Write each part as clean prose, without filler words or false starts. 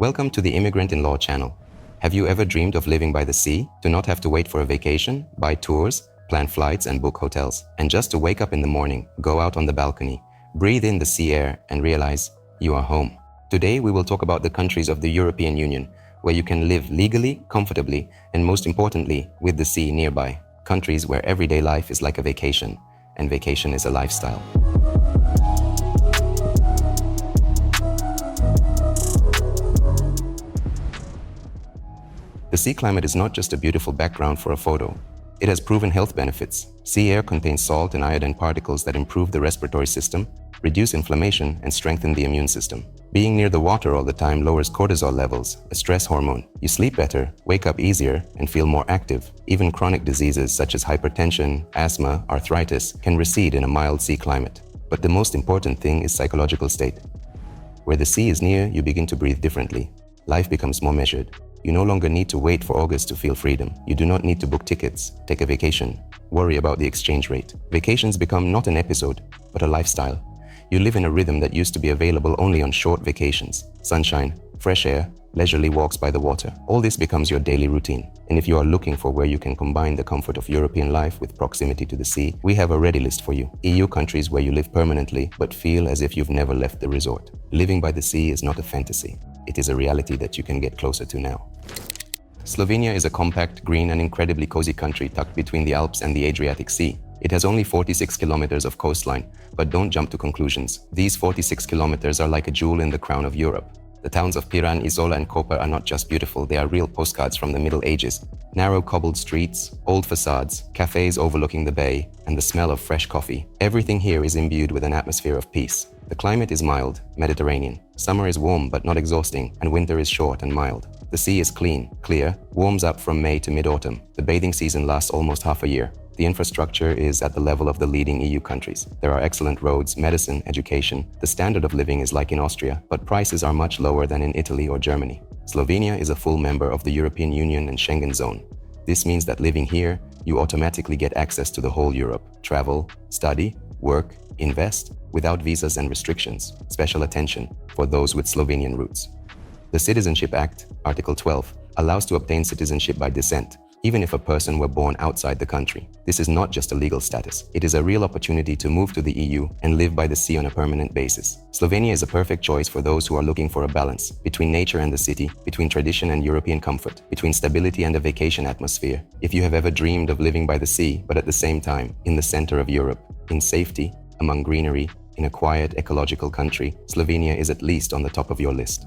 Welcome to the Immigrant in Law channel. Have you ever dreamed of living by the sea, to not have to wait for a vacation, buy tours, plan flights and book hotels, and just to wake up in the morning, go out on the balcony, breathe in the sea air and realize you are home? Today we will talk about the countries of the European Union, where you can live legally, comfortably, and most importantly, with the sea nearby. Countries where everyday life is like a vacation, and vacation is a lifestyle. The sea climate is not just a beautiful background for a photo. It has proven health benefits. Sea air contains salt and iodine particles that improve the respiratory system, reduce inflammation, and strengthen the immune system. Being near the water all the time lowers cortisol levels, a stress hormone. You sleep better, wake up easier, and feel more active. Even chronic diseases such as hypertension, asthma, arthritis can recede in a mild sea climate. But the most important thing is psychological state. Where the sea is near, you begin to breathe differently. Life becomes more measured. You no longer need to wait for August to feel freedom. You do not need to book tickets, take a vacation, worry about the exchange rate. Vacations become not an episode, but a lifestyle. You live in a rhythm that used to be available only on short vacations. Sunshine, fresh air, leisurely walks by the water. All this becomes your daily routine. And if you are looking for where you can combine the comfort of European life with proximity to the sea, we have a ready list for you. EU countries where you live permanently, but feel as if you've never left the resort. Living by the sea is not a fantasy. It is a reality that you can get closer to now. Slovenia is a compact, green, and incredibly cozy country tucked between the Alps and the Adriatic Sea. It has only 46 kilometers of coastline, but don't jump to conclusions. These 46 kilometers are like a jewel in the crown of Europe. The towns of Piran, Izola, and Koper are not just beautiful, they are real postcards from the Middle Ages. Narrow cobbled streets, old facades, cafes overlooking the bay, and the smell of fresh coffee. Everything here is imbued with an atmosphere of peace. The climate is mild, Mediterranean. Summer is warm but not exhausting, and winter is short and mild. The sea is clean, clear, warms up from May to mid-autumn. The bathing season lasts almost half a year. The infrastructure is at the level of the leading EU countries. There are excellent roads, medicine, education. The standard of living is like in Austria, but prices are much lower than in Italy or Germany. Slovenia is a full member of the European Union and Schengen zone. This means that living here, you automatically get access to the whole Europe. Travel, study, work, invest, without visas and restrictions. Special attention for those with Slovenian roots. The Citizenship Act, Article 12, allows to obtain citizenship by descent, even if a person were born outside the country. This is not just a legal status. It is a real opportunity to move to the EU and live by the sea on a permanent basis. Slovenia is a perfect choice for those who are looking for a balance between nature and the city, between tradition and European comfort, between stability and a vacation atmosphere. If you have ever dreamed of living by the sea, but at the same time, in the center of Europe, in safety, among greenery, in a quiet, ecological country, Slovenia is at least on the top of your list.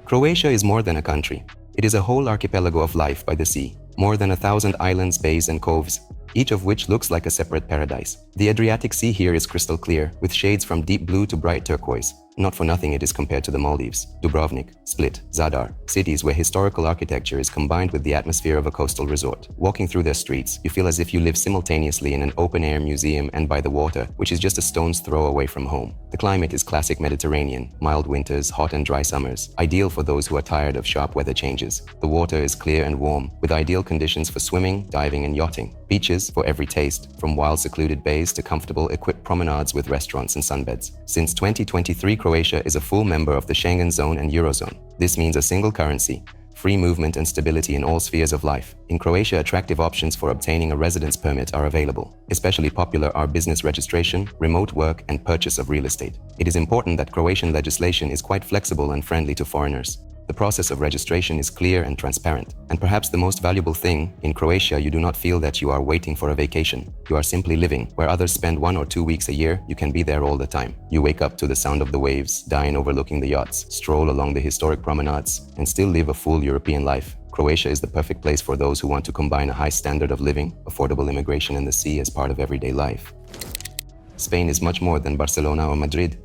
Croatia is more than a country. It is a whole archipelago of life by the sea. More than 1,000 islands, bays, and coves, each of which looks like a separate paradise. The Adriatic Sea here is crystal clear, with shades from deep blue to bright turquoise. Not for nothing it is compared to the Maldives, Dubrovnik, Split, Zadar, cities where historical architecture is combined with the atmosphere of a coastal resort. Walking through their streets, you feel as if you live simultaneously in an open-air museum and by the water, which is just a stone's throw away from home. The climate is classic Mediterranean, mild winters, hot and dry summers, ideal for those who are tired of sharp weather changes. The water is clear and warm, with ideal conditions for swimming, diving, and yachting. Beaches for every taste, from wild secluded bays to comfortable equipped promenades with restaurants and sunbeds. Since 2023, Croatia is a full member of the Schengen zone and Eurozone. This means a single currency, free movement and stability in all spheres of life. In Croatia, attractive options for obtaining a residence permit are available. Especially popular are business registration, remote work, and purchase of real estate. It is important that Croatian legislation is quite flexible and friendly to foreigners. The process of registration is clear and transparent. And perhaps the most valuable thing, in Croatia you do not feel that you are waiting for a vacation. You are simply living. Where others spend 1 or 2 weeks a year, you can be there all the time. You wake up to the sound of the waves, dine overlooking the yachts, stroll along the historic promenades, and still live a full European life. Croatia is the perfect place for those who want to combine a high standard of living, affordable immigration, and the sea as part of everyday life. Spain is much more than Barcelona or Madrid.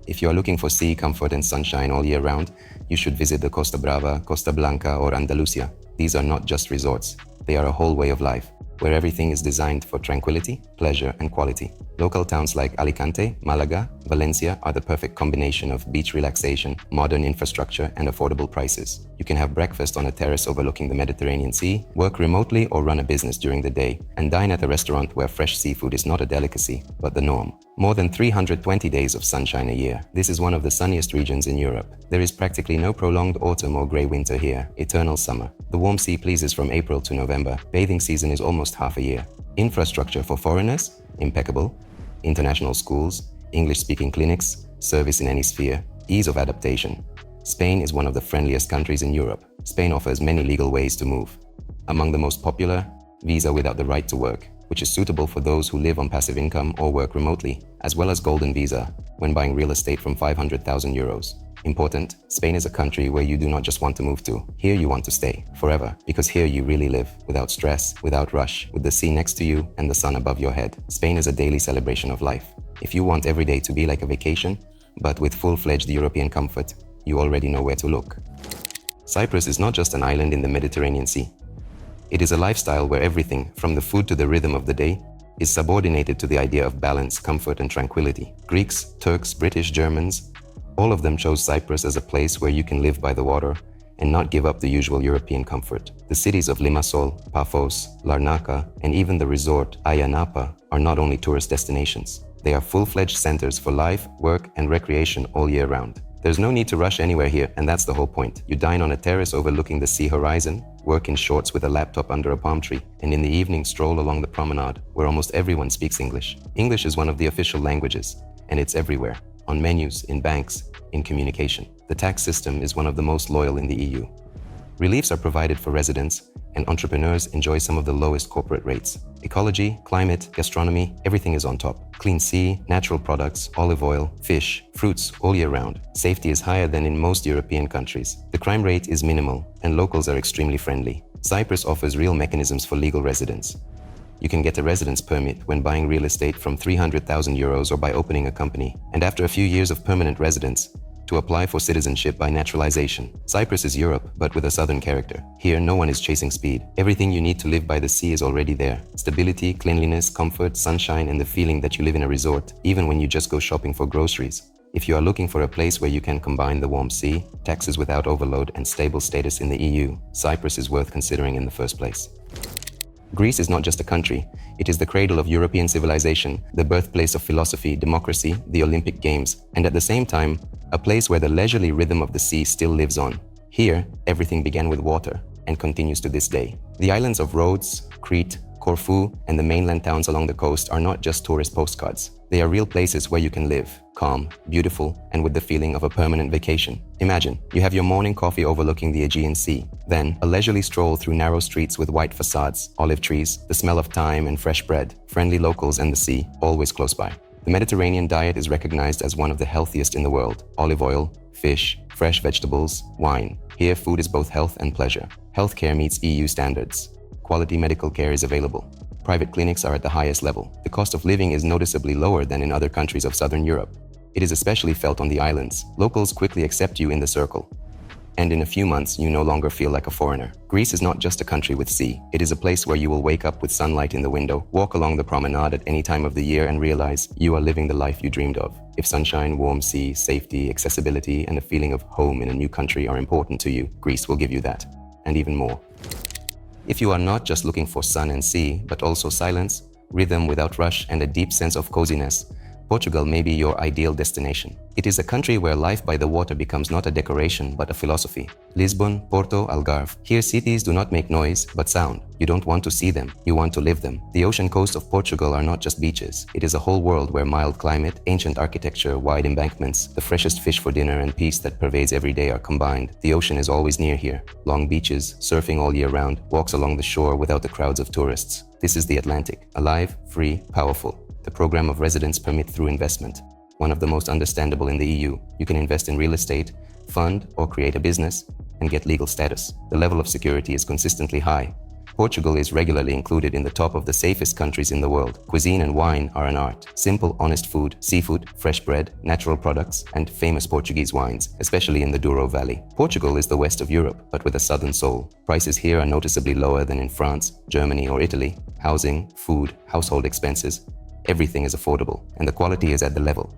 If you are looking for sea comfort and sunshine all year round, you should visit the Costa Brava, Costa Blanca, or Andalusia. These are not just resorts, they are a whole way of life. where everything is designed for tranquility, pleasure, and quality. Local towns like Alicante, Malaga, Valencia are the perfect combination of beach relaxation, modern infrastructure, and affordable prices. You can have breakfast on a terrace overlooking the Mediterranean Sea, work remotely or run a business during the day, and dine at a restaurant where fresh seafood is not a delicacy, but the norm. More than 320 days of sunshine a year. This is one of the sunniest regions in Europe. There is practically no prolonged autumn or grey winter here, eternal summer. The warm sea pleases from April to November. Bathing season is almost half a year. Infrastructure for foreigners? Impeccable. International schools, English-speaking clinics, service in any sphere, ease of adaptation. Spain is one of the friendliest countries in Europe. Spain offers many legal ways to move. Among the most popular, visa without the right to work, which is suitable for those who live on passive income or work remotely, as well as golden visa when buying real estate from 500,000 euros. Important, Spain is a country where you do not just want to move to. Here you want to stay, forever, because here you really live, without stress, without rush, with the sea next to you and the sun above your head. Spain is a daily celebration of life. If you want every day to be like a vacation, but with full-fledged European comfort, you already know where to look. Cyprus is not just an island in the Mediterranean Sea. It is a lifestyle where everything, from the food to the rhythm of the day, is subordinated to the idea of balance, comfort, and tranquility. Greeks, Turks, British, Germans, all of them chose Cyprus as a place where you can live by the water and not give up the usual European comfort. The cities of Limassol, Paphos, Larnaca, and even the resort Ayia Napa are not only tourist destinations. They are full-fledged centers for life, work, and recreation all year round. There's no need to rush anywhere here, and that's the whole point. You dine on a terrace overlooking the sea horizon, work in shorts with a laptop under a palm tree, and in the evening stroll along the promenade, where almost everyone speaks English. English is one of the official languages, and it's everywhere. On menus, in banks, in communication. The tax system is one of the most loyal in the EU. Reliefs are provided for residents, and entrepreneurs enjoy some of the lowest corporate rates. Ecology, climate, gastronomy, everything is on top. Clean sea, natural products, olive oil, fish, fruits all year round. Safety is higher than in most European countries. The crime rate is minimal, and locals are extremely friendly. Cyprus offers real mechanisms for legal residence. You can get a residence permit when buying real estate from 300,000 euros or by opening a company, and after a few years of permanent residence, to apply for citizenship by naturalization. Cyprus is Europe, but with a southern character. Here, no one is chasing speed. Everything you need to live by the sea is already there. Stability, cleanliness, comfort, sunshine, and the feeling that you live in a resort, even when you just go shopping for groceries. If you are looking for a place where you can combine the warm sea, taxes without overload, and stable status in the EU, Cyprus is worth considering in the first place. Greece is not just a country, it is the cradle of European civilization, the birthplace of philosophy, democracy, the Olympic Games, and at the same time, a place where the leisurely rhythm of the sea still lives on. Here, everything began with water and continues to this day. The islands of Rhodes, Crete, Corfu, and the mainland towns along the coast are not just tourist postcards. They are real places where you can live, calm, beautiful, and with the feeling of a permanent vacation. Imagine, you have your morning coffee overlooking the Aegean Sea, then a leisurely stroll through narrow streets with white facades, olive trees, the smell of thyme and fresh bread, friendly locals and the sea, always close by. The Mediterranean diet is recognized as one of the healthiest in the world. Olive oil, fish, fresh vegetables, wine. Here, food is both health and pleasure. Healthcare meets EU standards. Quality medical care is available. Private clinics are at the highest level. The cost of living is noticeably lower than in other countries of Southern Europe. It is especially felt on the islands. Locals quickly accept you in the circle. And in a few months, you no longer feel like a foreigner. Greece is not just a country with sea. It is a place where you will wake up with sunlight in the window, walk along the promenade at any time of the year and realize you are living the life you dreamed of. If sunshine, warm sea, safety, accessibility, and a feeling of home in a new country are important to you, Greece will give you that, and even more. If you are not just looking for sun and sea, but also silence, rhythm without rush, and a deep sense of coziness, Portugal may be your ideal destination. It is a country where life by the water becomes not a decoration, but a philosophy. Lisbon, Porto, Algarve. Here cities do not make noise, but sound. You don't want to see them, you want to live them. The ocean coast of Portugal are not just beaches. It is a whole world where mild climate, ancient architecture, wide embankments, the freshest fish for dinner, and peace that pervades every day are combined. The ocean is always near here. Long beaches, surfing all year round, walks along the shore without the crowds of tourists. This is the Atlantic. Alive, free, powerful. The program of residence permit through investment, one of the most understandable in the EU. You can invest in real estate, fund or create a business, and get legal status. The level of security is consistently high. Portugal is regularly included in the top of the safest countries in the world. Cuisine and wine are an art. Simple, honest food, seafood, fresh bread, natural products, and famous Portuguese wines, especially in the Douro Valley. Portugal is the west of Europe, but with a southern soul. Prices here are noticeably lower than in France, Germany, or Italy. Housing, food, household expenses, everything is affordable, and the quality is at the level.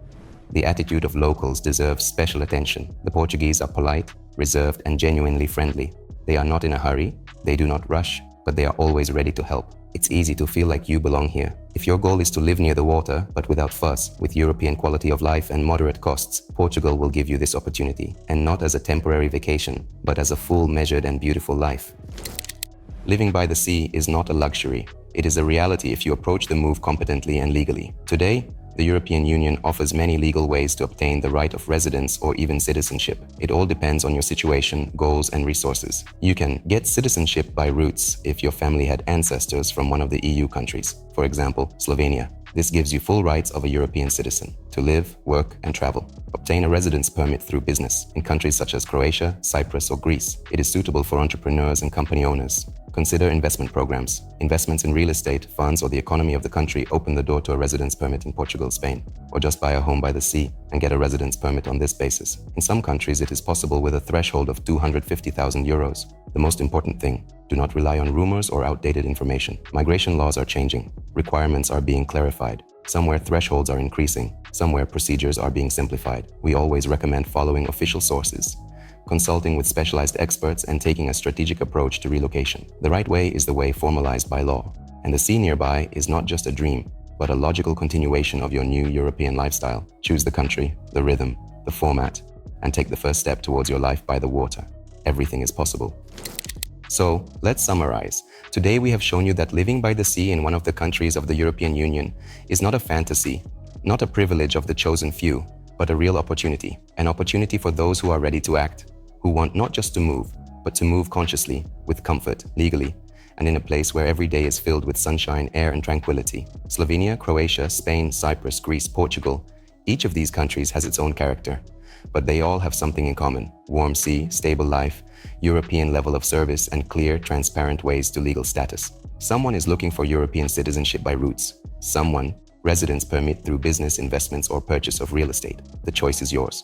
The attitude of locals deserves special attention. The Portuguese are polite, reserved, and genuinely friendly. They are not in a hurry, they do not rush, but they are always ready to help. It's easy to feel like you belong here. If your goal is to live near the water, but without fuss, with European quality of life and moderate costs, Portugal will give you this opportunity, and not as a temporary vacation, but as a full, measured, and beautiful life. Living by the sea is not a luxury. It is a reality if you approach the move competently and legally. Today, the European Union offers many legal ways to obtain the right of residence or even citizenship. It all depends on your situation, goals, and resources. You can get citizenship by roots if your family had ancestors from one of the EU countries, for example, Slovenia. This gives you full rights of a European citizen to live, work, and travel. Obtain a residence permit through business in countries such as Croatia, Cyprus, or Greece. It is suitable for entrepreneurs and company owners. Consider investment programs. Investments in real estate, funds, or the economy of the country open the door to a residence permit in Portugal, Spain, or just buy a home by the sea and get a residence permit on this basis. In some countries, it is possible with a threshold of 250,000 euros. The most important thing, do not rely on rumors or outdated information. Migration laws are changing. Requirements are being clarified. Somewhere thresholds are increasing. Somewhere procedures are being simplified. We always recommend following official sources, consulting with specialized experts, and taking a strategic approach to relocation. The right way is the way formalized by law. And the sea nearby is not just a dream, but a logical continuation of your new European lifestyle. Choose the country, the rhythm, the format, and take the first step towards your life by the water. Everything is possible. So, let's summarize. Today we have shown you that living by the sea in one of the countries of the European Union is not a fantasy, not a privilege of the chosen few, but a real opportunity. An opportunity for those who are ready to act, who want not just to move, but to move consciously, with comfort, legally, and in a place where every day is filled with sunshine, air, and tranquility. Slovenia, Croatia, Spain, Cyprus, Greece, Portugal, each of these countries has its own character, but they all have something in common: warm sea, stable life, European level of service, and clear, transparent ways to legal status. Someone is looking for European citizenship by roots. Someone, residence permit through business, investments, or purchase of real estate. The choice is yours.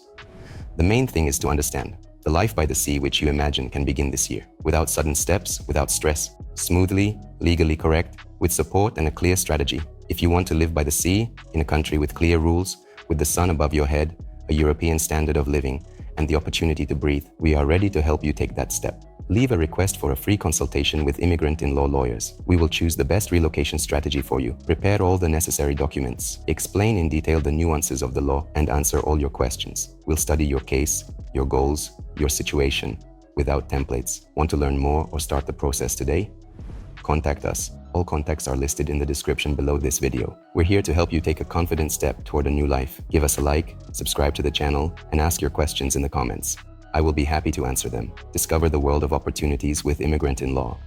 The main thing is to understand, the life by the sea which you imagine can begin this year, without sudden steps, without stress, smoothly, legally correct, with support and a clear strategy. If you want to live by the sea, in a country with clear rules, with the sun above your head, a European standard of living, and the opportunity to breathe, we are ready to help you take that step. Leave a request for a free consultation with Immigrant in Law lawyers. We will choose the best relocation strategy for you, prepare all the necessary documents, explain in detail the nuances of the law, and answer all your questions. We'll study your case, your goals, your situation, without templates. Want to learn more or start the process today? Contact us. All contacts are listed in the description below this video. We're here to help you take a confident step toward a new life. Give us a like, subscribe to the channel, and ask your questions in the comments. I will be happy to answer them. Discover the world of opportunities with Immigrant in Law.